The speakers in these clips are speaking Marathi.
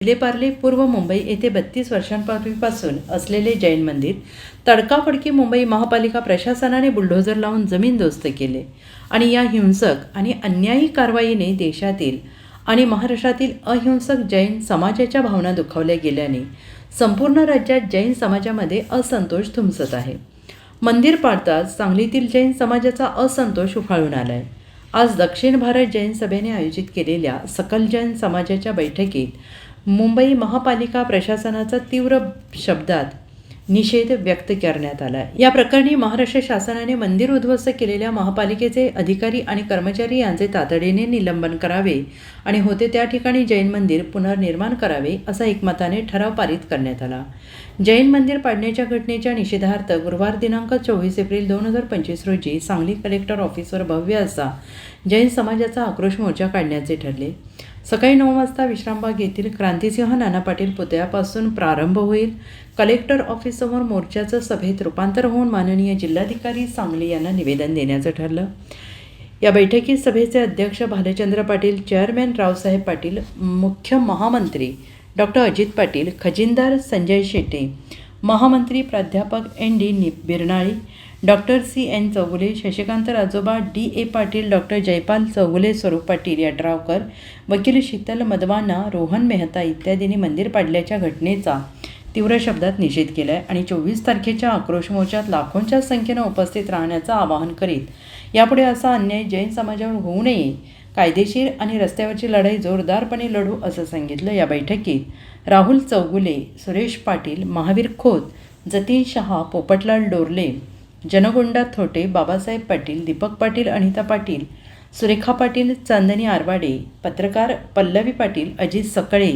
विलेपार्ले पूर्व मुंबई येथे 32 वर्षांपूर्वीपासून असलेले जैन मंदिर तडकाफडकी मुंबई महापालिका प्रशासनाने बुलडोझर लावून जमीनदोस्त केले आणि या हिंसक आणि अन्यायी कारवाईने देशातील आणि महाराष्ट्रातील अहिंसक जैन समाजाच्या भावना दुखावल्या गेल्याने संपूर्ण राज्यात जैन समाजामध्ये असंतोष धुमसत आहे. मंदिर पाडताच सांगलीतील जैन समाजाचा असंतोष उफाळून आला आहे. आज दक्षिण भारत जैन सभेने आयोजित केलेल्या सकल जैन समाजाच्या बैठकीत मुंबई महापालिका प्रशासनाचा तीव्र शब्दात निषेध व्यक्त करण्यात आला. या प्रकरणी महाराष्ट्र शासनाने मंदिर उद्ध्वस्त केलेल्या महापालिकेचे अधिकारी आणि कर्मचारी यांचे तातडीने निलंबन करावे आणि होते त्या ठिकाणी जैन मंदिर पुनर्निर्माण करावे असा एकमताने ठराव पारित करण्यात आला. जैन मंदिर पाडण्याच्या घटनेच्या निषेधार्थ गुरुवार दिनांक 24 एप्रिल 2025 रोजी सांगली कलेक्टर ऑफिसवर भव्य असा जैन समाजाचा आक्रोश मोर्चा काढण्याचे ठरले. सकाळी 9 वाजता विश्रामबाग येथील क्रांतिसिंह नाना पाटील पुतळ्यापासून प्रारंभ होईल. कलेक्टर ऑफिससमोर मोर्चाचं सभेत रूपांतर होऊन माननीय जिल्हाधिकारी सांगली यांना निवेदन देण्याचं ठरलं. या बैठकीत सभेचे अध्यक्ष भालचंद्र पाटील, चेअरमॅन रावसाहेब पाटील, मुख्य महामंत्री डॉक्टर अजित पाटील, खजिनदार संजय शेटे, महामंत्री प्राध्यापक ND Birnali, doctor CN Chougule, Shashikant Rajoba, DA Patil, doctor Jaypal Chougule, Swaroop Patil Yadravkar, वकील शीतल मदवाना, रोहन मेहता इत्यादींनी मंदिर पाडल्याच्या घटनेचा तीव्र शब्दात निषेध केला आहे आणि 24 तारखेच्या आक्रोश मोर्चात लाखोंच्या संख्येनं उपस्थित राहण्याचं आवाहन करीत यापुढे असा अन्याय जैन समाजावर होऊ नये, कायदेशीर आणि रस्त्यावरची लढाई जोरदारपणे लढू असं सांगितलं. या बैठकीत राहुल चौगुले, सुरेश पाटील, महावीर खोत, जतीन शहा, पोपटलाल डोरले, जनगोंडा थोटे, बाबासाहेब पाटील, दीपक पाटील, अनिता पाटील, सुरेखा पाटील, चांदणी आरवाडे, पत्रकार पल्लवी पाटील, अजित सकळे,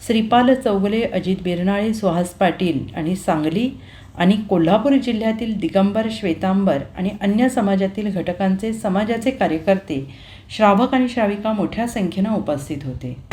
श्रीपाल चौगुले, अजित बिरनाळे, सुहास पाटील आणि सांगली आणि कोल्हापूर जिल्ह्यातील दिगंबर, श्वेतांबर आणि अन्य समाजातील घटकांचे समाजाचे कार्यकर्ते, श्रावक आणि श्राविका मोठ्या संख्येनं उपस्थित होते.